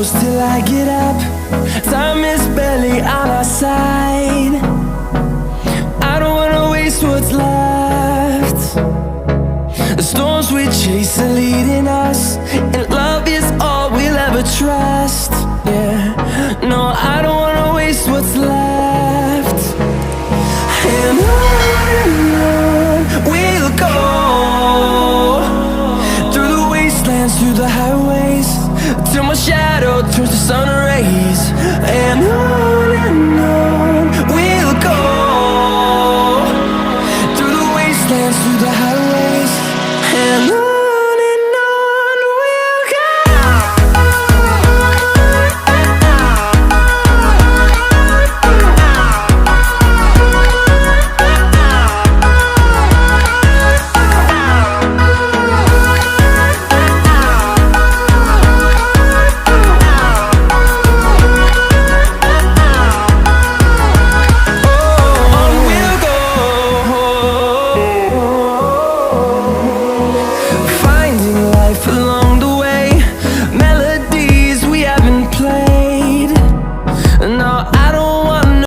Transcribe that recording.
close till I get up. Time is barely on our side. I don't wanna waste what's left. The storms we chase are leading us, and love is all we'll ever trust. Yeah, no, I don't wanna waste what's left. And on we'll go, through the wastelands, through the highways, till my shadow turns to sun rays. And on we'll go, through the wastelands, through the highways, and on we'll go. Along